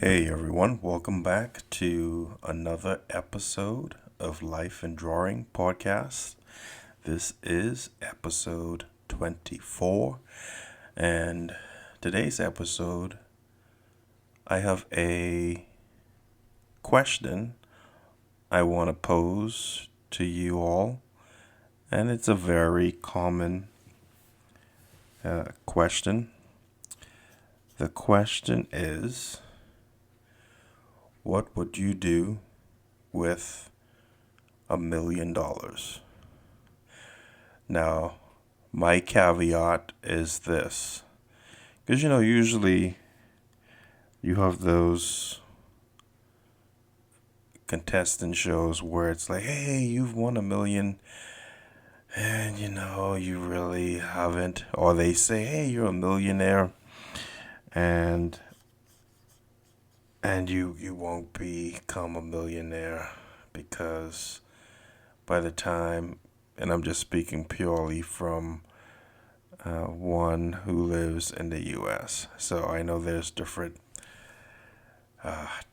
Hey everyone, welcome back to another episode of Life and Drawing Podcast. This is episode 24, and today's episode I have a question I want to pose to you all, and it's a very common question. The question is, what would you do with $1 million? Now, my caveat is this, because usually you have those contestant shows where it's like, hey, you've won 1 million, and you really haven't, or they say, hey, you're a millionaire, and you won't become a millionaire because by the time, and I'm just speaking purely from one who lives in the U.S. So I know there's different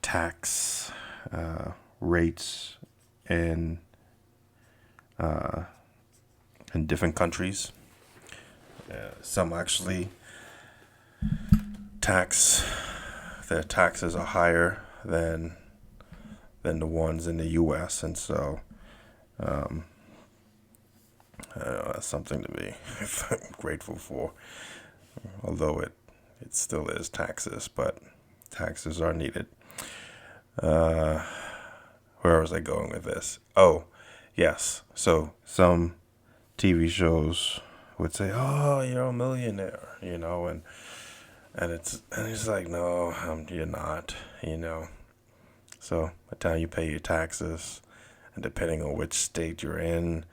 tax rates in in different countries. Some actually tax their taxes are higher than the ones in the U.S. And so that's something to be grateful for. Although it still is taxes, but taxes are needed. Where was I going with this? Oh, yes. So some TV shows would say, "Oh, you're a millionaire," and it's like, no, you're not, So by the time you pay your taxes, and depending on which state you're in,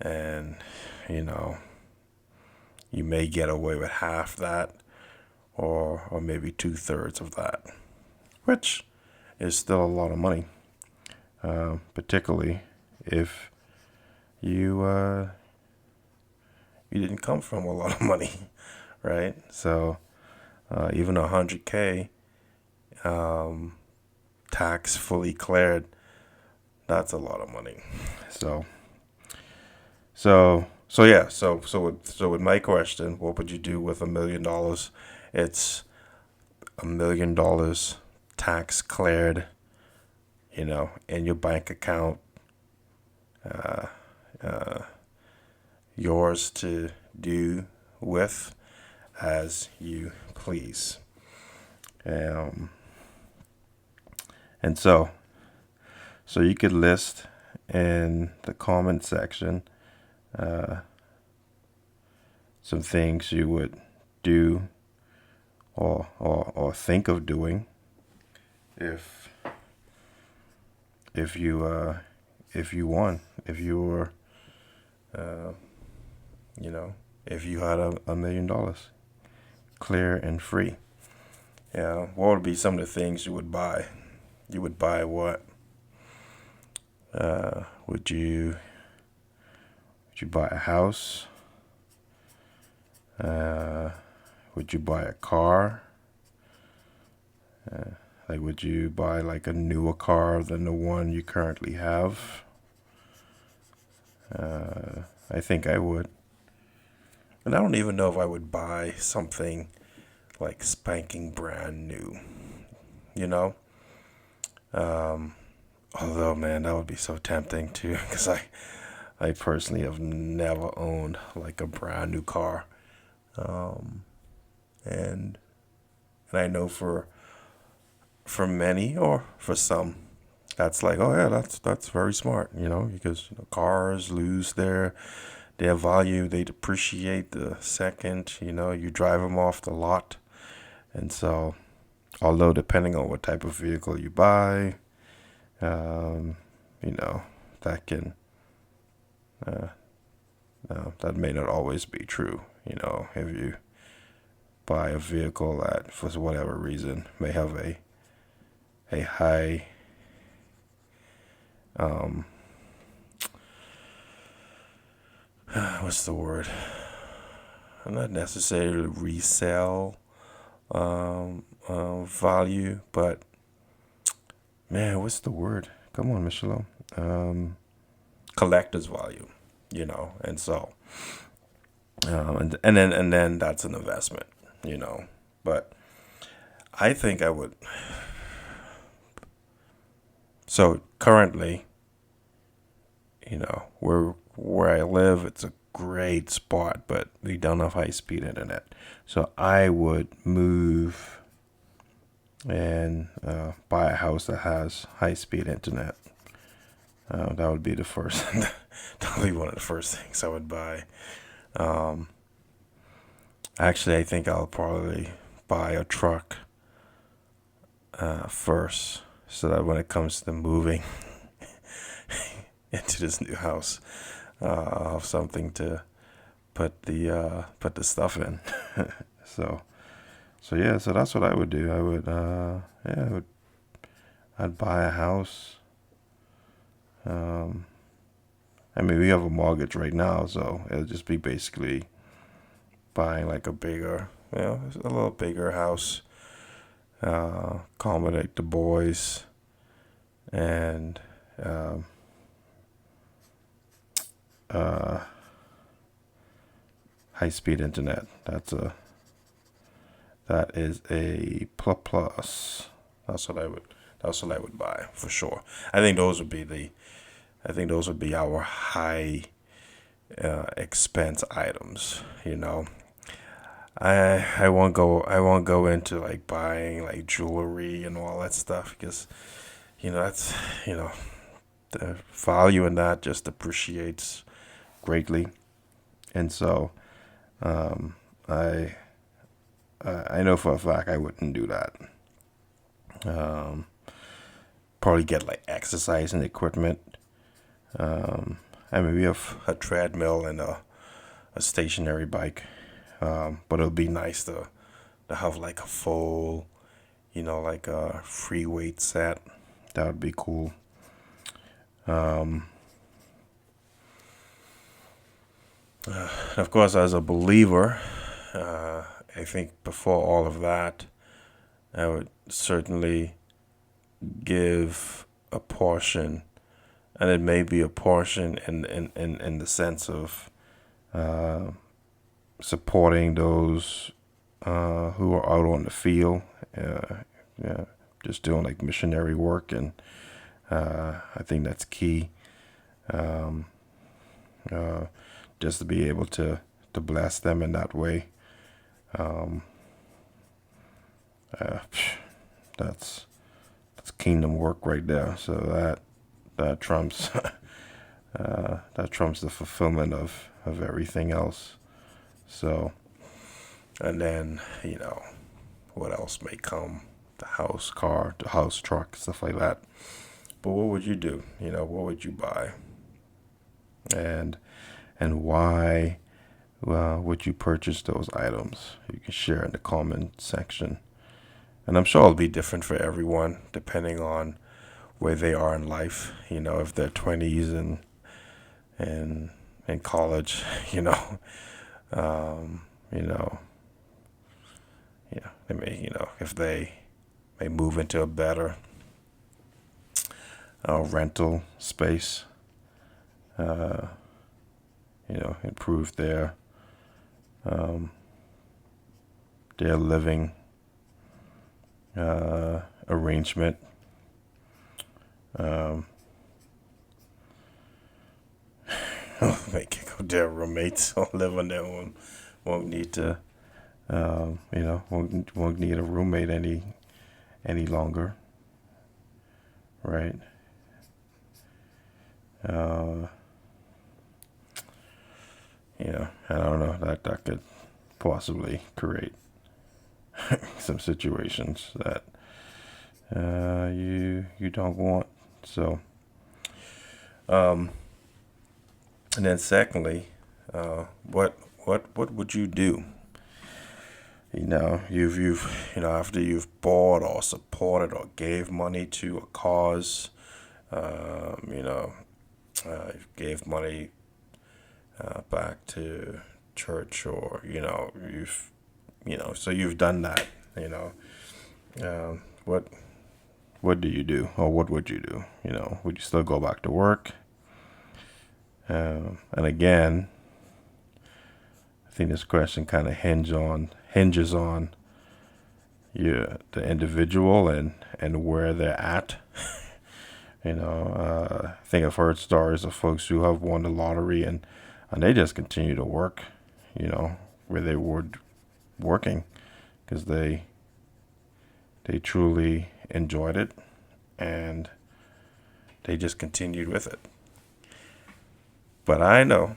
and you know, you may get away with half that, or maybe 2/3 of that, which is still a lot of money, particularly if you you didn't come from a lot of money, right? So even 100K tax fully cleared, that's a lot of money. So yeah. So with my question, what would you do with $1 million? It's $1 million tax cleared, in your bank account, yours to do with as you please. Um, and so you could list in the comment section some things you would do or think of doing if if you if you won, if you were if you had $1 million clear and free. Yeah, what would be some of the things you would buy? You would buy what? Would you buy a house? Would you buy a car? Like, would you buy like a newer car than the one you currently have? I think I would. And I don't even know if I would buy something like spanking brand new, you know? Although, man, that would be so tempting too, because I personally have never owned like a brand new car. And and I know for many or for some, that's like, oh yeah, that's very smart, because cars lose their value, they depreciate the second you drive them off the lot. And so, although depending on what type of vehicle you buy, um, you know, that can that may not always be true. If you buy a vehicle that, for whatever reason, may have a high what's the word? Not necessarily resale value, but man, what's the word? Come on, Michelle. Um, Collector's value, and so and then that's an investment, you know. But I think I would. So currently, where I live, it's a great spot, but we don't have high speed internet. So I would move and buy a house that has high speed internet. That would be the first. That would be one of the first things I would buy. Um, Actually, I think I'll probably buy a truck first, so that when it comes to moving into this new house, I'll have something to put the stuff in. so yeah, so that's what I would do. I would yeah, I'd buy a house. Um, I mean, we have a mortgage right now, so it'll just be basically buying like a bigger, a little bigger house, accommodate the boys, and um, uh, high speed internet. That is a plus. That's what I would. That's what I would buy for sure. I think those would be the. I think those would be our high expense items. I won't go into like buying like jewelry and all that stuff because that's you know the value in that just appreciates greatly, and so um, I I know for a fact I wouldn't do that. Um, Probably get like exercising equipment. I mean, we have a treadmill and a stationary bike, but it'll be nice to have like a full, like a free weight set. That would be cool. Um, and of course, as a believer, I think before all of that, I would certainly give a portion, and it may be a portion in the sense of uh, supporting those who are out on the field, yeah, just doing like missionary work, and I think that's key. Um, uh, just to be able to bless them in that way. Um, uh, that's that's kingdom work right there. So that trumps that trumps the fulfillment of everything else. So, and then what else may come? The house, car, the house, truck, stuff like that. But what would you do? What would you buy? And why would you purchase those items? You can share in the comment section. And I'm sure it'll be different for everyone depending on where they are in life. If they're 20s and in college, um, you know, they may, if they may move into a better rental space, uh, improve um, their living arrangement. Um, Make their roommates or live on their own. Won't need to, won't need a roommate any longer, right? Uh, I don't know, that could possibly create some situations that you don't want. So, um, and then secondly, what would you do? After you've bought or supported or gave money to a cause, you gave money back to church, or so you've done that, you know What do you do, or what would you do? Would you still go back to work? And again, I think this question kind of hinges on the individual and where they're at. I think I've heard stories of folks who have won the lottery and they just continue to work, where they were working because they truly enjoyed it and they just continued with it. But I know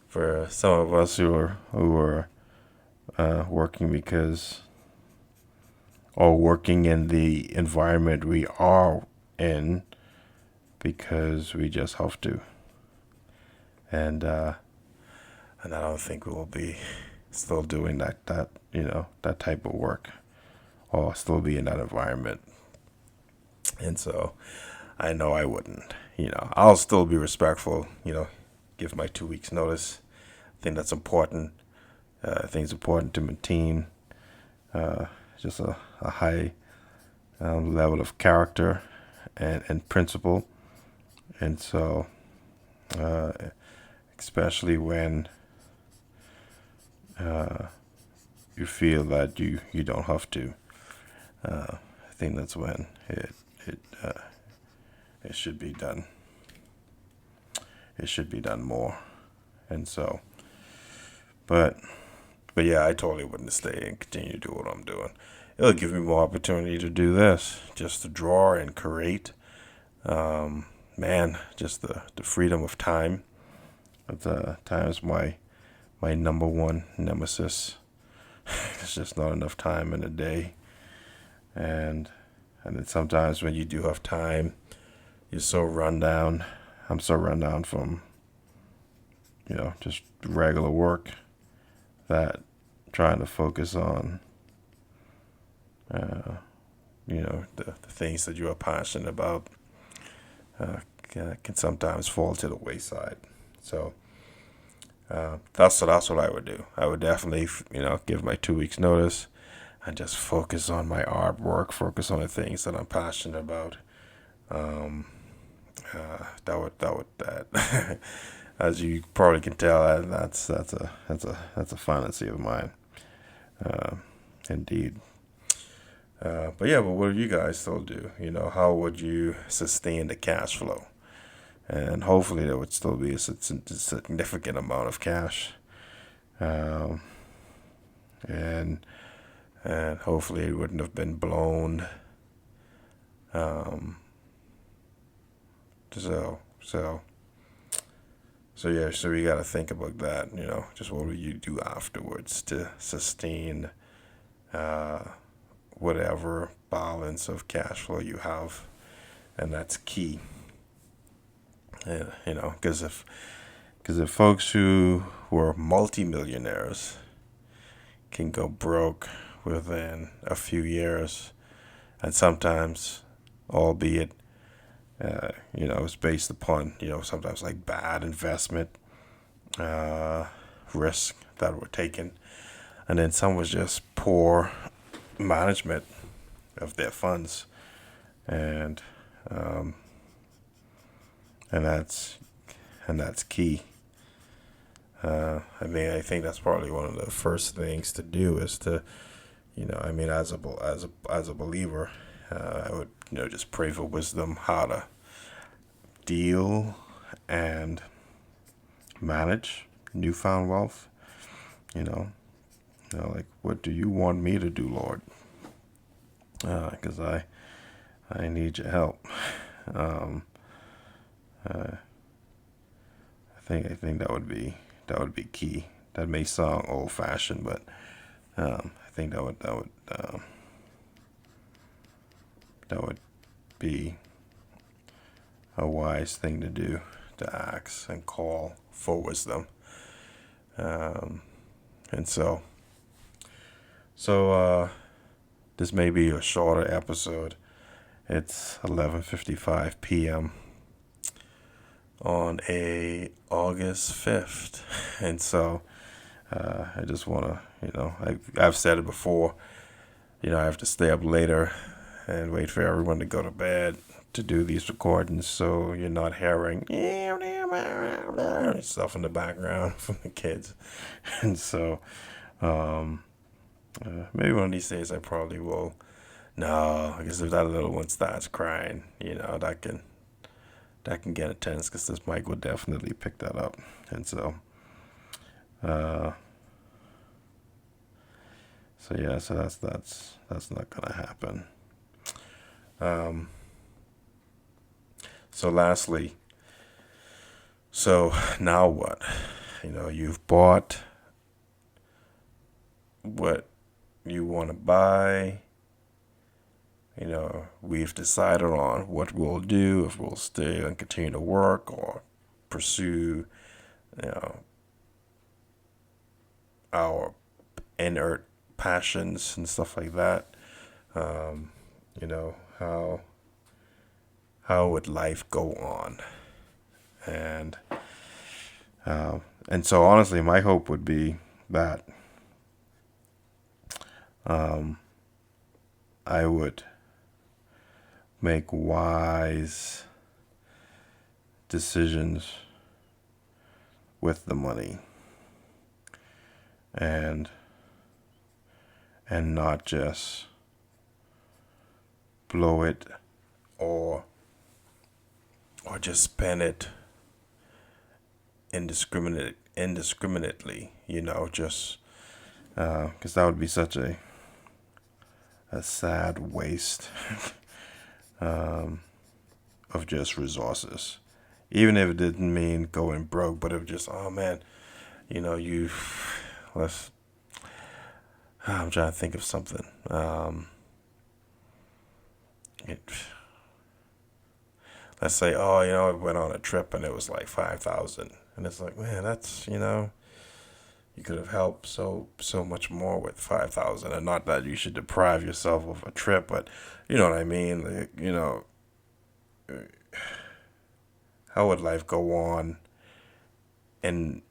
for some of us who are working working in the environment we are in because we just have to, and I don't think we'll be still doing that type of work or still be in that environment. And so I know I wouldn't. I'll still be respectful. Give my 2 weeks notice. I think that's important. I think it's important to maintain just a high level of character and principle. And so, especially when you feel that you don't have to, I think that's when it should be done. It should be done more. And so, but yeah, I totally wouldn't stay and continue to do what I'm doing. It'll give me more opportunity to do this, just to draw and create. Just the freedom of time. Time is my number one nemesis. There's just not enough time in a day, and then sometimes when you do have time, you're so run down. I'm so run down from just regular work that trying to focus on the things that you are passionate about can sometimes fall to the wayside. So that's what I would do. I would definitely give my 2 weeks notice and just focus on my artwork, focus on the things that I'm passionate about. That as you probably can tell, that's a fantasy of mine, indeed. But what do you guys still do? How would you sustain the cash flow? And hopefully there would still be a significant amount of cash, and hopefully it wouldn't have been blown. Um, so we got to think about that. Just what will you do afterwards to sustain whatever balance of cash flow you have, and that's key. Because if folks who were multimillionaires can go broke within a few years, and sometimes, albeit, it's based upon sometimes like bad investment risk that were taken, and then some was just poor management of their funds, and that's key. I think that's probably one of the first things to do is to, as a believer, I would just pray for wisdom how to deal and manage newfound wealth. Like, what do you want me to do, Lord? Because I need your help. I think that would be key. That may sound old fashioned, but I think that would be a wise thing to do, to ask and call for wisdom. And so this may be a shorter episode. It's 11:55 p.m. on August 5th. And so I just want to, I've said it before, I have to stay up later and wait for everyone to go to bed to do these recordings, so you're not hearing stuff in the background from the kids. And so, um, maybe one of these days I probably will. No, I guess if that little one starts crying, that can get intense because this mic will definitely pick that up. And so, uh, so yeah, so that's not gonna happen. Um, so lastly, so now what? You've bought what you want to buy. We've decided on what we'll do, if we'll stay and continue to work or pursue, you know, our inert passions and stuff like that. Um, you know, how would life go on? And and so honestly, my hope would be that um, I would make wise decisions with the money and not just blow it or just spend it indiscriminately, just because that would be such a sad waste um, of just resources. Even if it didn't mean going broke, but it was just, oh man, you let's. I'm trying to think of something. It, let's say, oh, I went on a trip and it was like 5,000, and it's like, man, that's you could have helped so much more with 5,000, and not that you should deprive yourself of a trip, but you know what I mean. Like, how would life go on in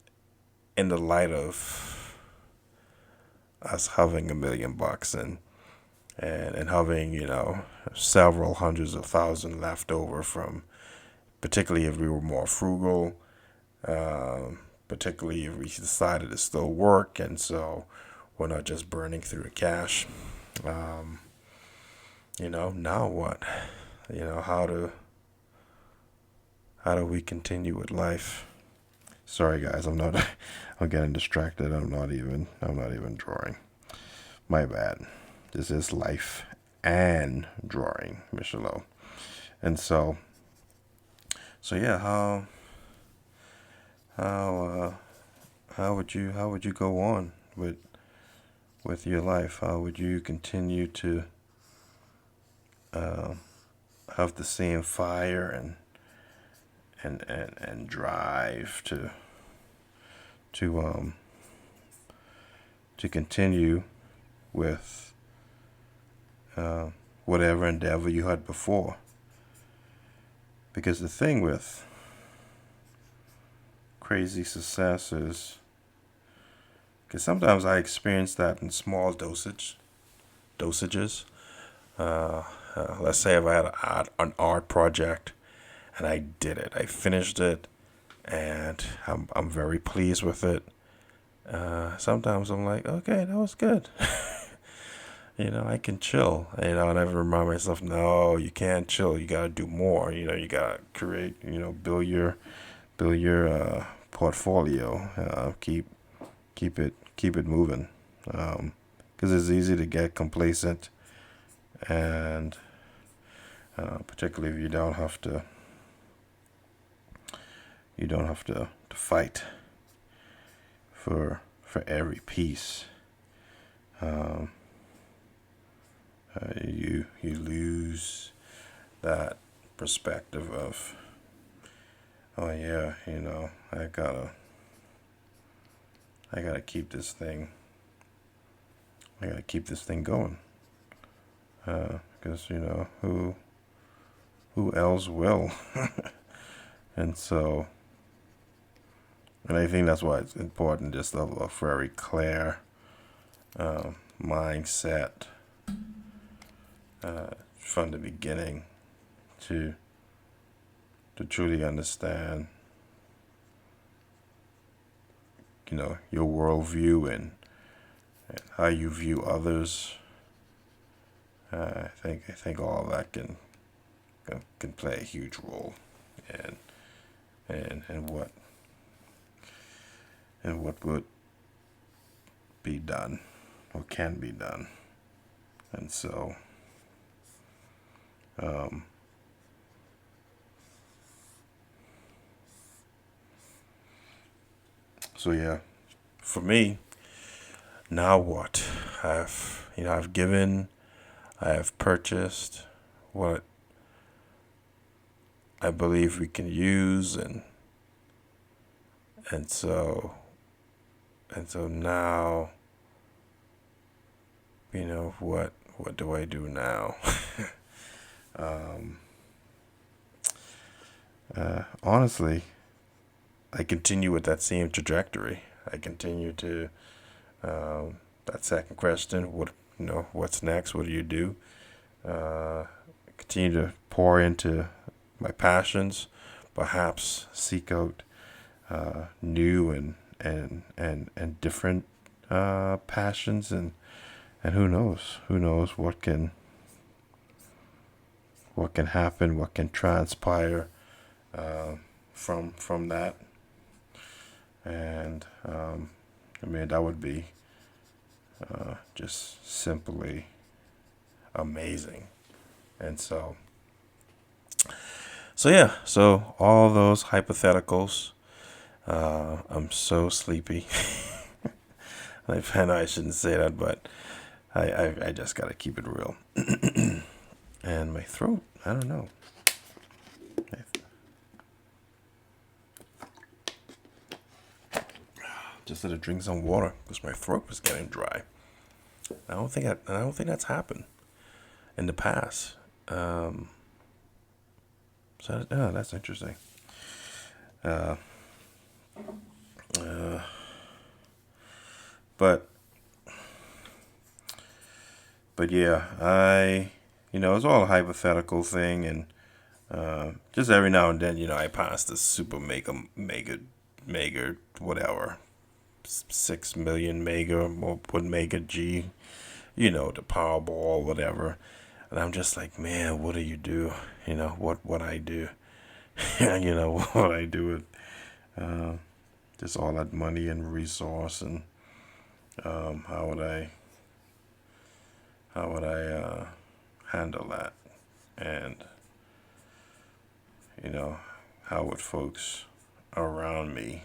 the light of us having $1 million and having several hundreds of thousands left over from, particularly if we were more frugal, particularly if we decided to still work, and so we're not just burning through the cash. Um, now what? How do we continue with life? Sorry guys, I'm not I'm getting distracted. I'm not even drawing. My bad. This is life and drawing, Michelo. And so yeah, how would you go on with your life? How would you continue to uh, have the same fire and drive to to continue with whatever endeavor you had before? Because the thing with crazy success is, because sometimes I experience that in small dosages. Let's say if I had an art project and I did it, I finished it, and I'm very pleased with it. Sometimes I'm like, okay, that was good. I can chill. And I remind myself, no, you can't chill. You gotta do more. You gotta create. Build your portfolio. Keep it moving. Because it's easy to get complacent, and particularly if you don't have to fight for every piece. Um, you lose that perspective of, oh yeah, I gotta keep this thing. I gotta keep this thing going. Because who else will? And so, and I think that's why it's important just to have a very clear mindset from the beginning to truly understand, your worldview and how you view others. I think all of that can play a huge role in and what would be done or can be done. And um, so yeah, for me, now what? I've given, I have purchased what I believe we can use, and so now, what do I do now? um, Honestly, I continue with that same trajectory. I continue to that second question. What's next? What do you do? Uh, Continue to pour into my passions, perhaps seek out new and different passions, and who knows what can happen, what can transpire from that. And I mean, that would be just simply amazing. And so yeah, so all those hypotheticals. I'm so sleepy. I know I shouldn't say that, but I just gotta keep it real. And my throat, I don't know. Just had to drink some water because my throat was getting dry. I don't think that's happened in the past. Um, that's interesting. Uh, uh, but but yeah, it's all a hypothetical thing, and just every now and then, I pass the super mega whatever 6 million mega or 1 mega G, the Powerball, whatever. And I'm just like, man, what do you do? What I do, what I do with uh, just all that money and resource, and how would I handle that, and how would folks around me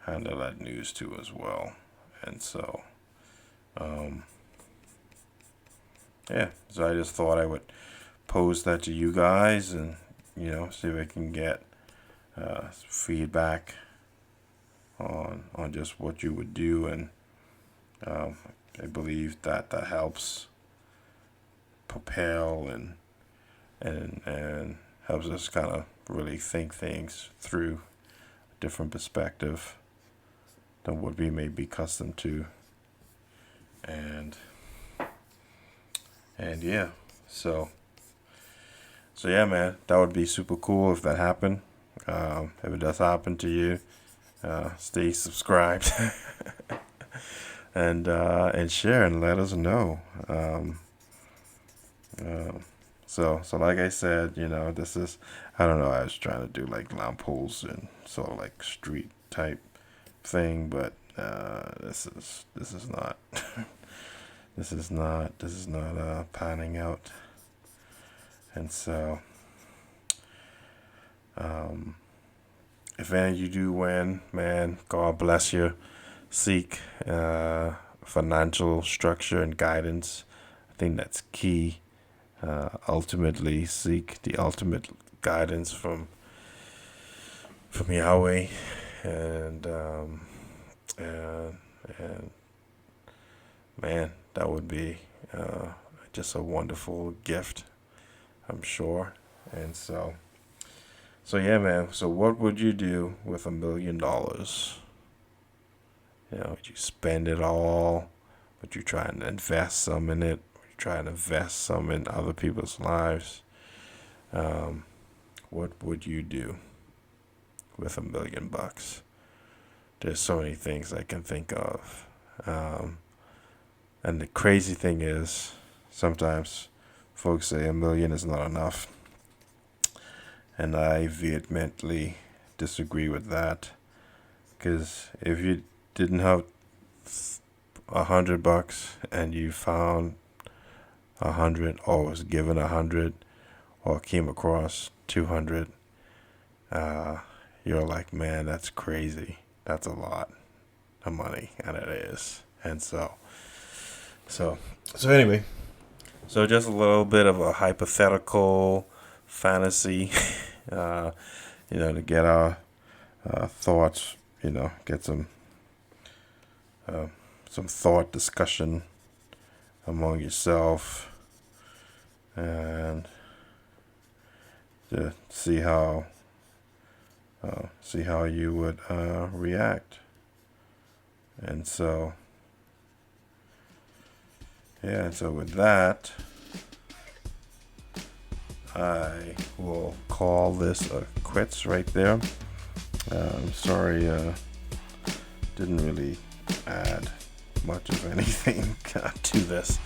handle that news too as well. And so, um, yeah, so I just thought I would pose that to you guys, and see if I can get feedback on just what you would do. And um, I believe that helps propel and helps us kind of really think things through a different perspective than what we may be accustomed to. And yeah, so yeah, man, that would be super cool if that happened. If it does happen to you, stay subscribed and share and let us know. So like I said, this is, I don't know. I was trying to do like lamp poles and sort of like street type thing, but this is not this is not panning out. And so, if any of you do win, man, God bless you. Seek financial structure and guidance. I think that's key. Ultimately, seek the ultimate guidance from Yahweh, and and and man, that would be just a wonderful gift, I'm sure. And so yeah, man. So what would you do with $1 million? Would you spend it all? Would you try and invest some in it? Would you try and invest some in other people's lives. What would you do with $1 million? There's so many things I can think of. And the crazy thing is, sometimes folks say $1 million is not enough. And I vehemently disagree with that. Because if you didn't have $100 and you found 100, or was given 100, or came across 200, you're like, man, that's crazy. That's a lot of money, and it is. And so anyway, so just a little bit of a hypothetical fantasy, to get our thoughts, get some thought discussion among yourself, and to see how you would react. And so, yeah, and so with that, I will call this a quits right there. I'm sorry, didn't really add much of anything to this.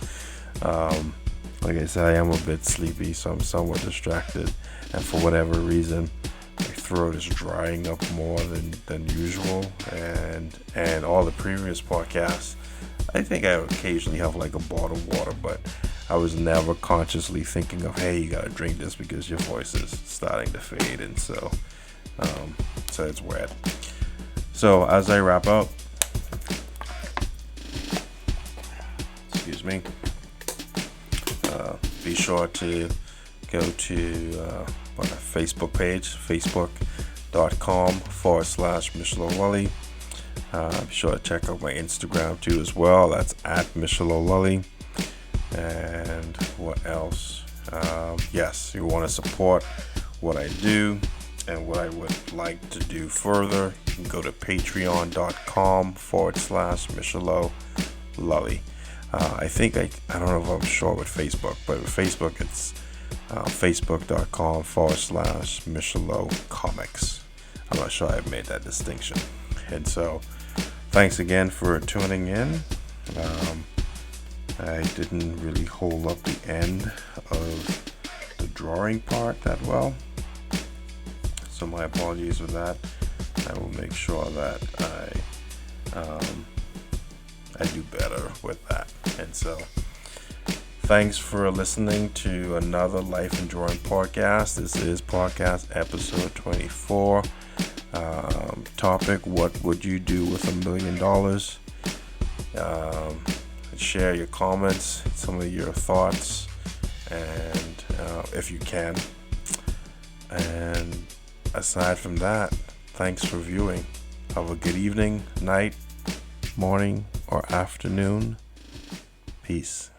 Like I said, I am a bit sleepy, so I'm somewhat distracted, and for whatever reason, my throat is drying up more than usual, and all the previous podcasts, I think I would occasionally have like a bottle of water, but I was never consciously thinking of, hey, you gotta drink this because your voice is starting to fade, and so it's weird. So as I wrap up, excuse me, be sure to go to my Facebook page, facebook.com/MichelO'Lully. Be sure to check out my Instagram too as well. That's @MichelO'Lully. And what else? Yes, you want to support what I do and what I would like to do further, you can go to patreon.com/MichelO'Lully. I think I don't know if I'm sure with Facebook, but with Facebook it's facebook.com/MichelO'Comics. I'm not sure I've made that distinction. And so, thanks again for tuning in. I didn't really hold up the end of the drawing part that well, so my apologies for that. I will make sure that I do better with that. And so, thanks for listening to another Life and Drawing podcast. This is podcast episode 24. Topic: what would you do with $1 million? Share your comments, some of your thoughts, and if you can. And aside from that, thanks for viewing. Have a good evening, night, morning, or afternoon. Peace.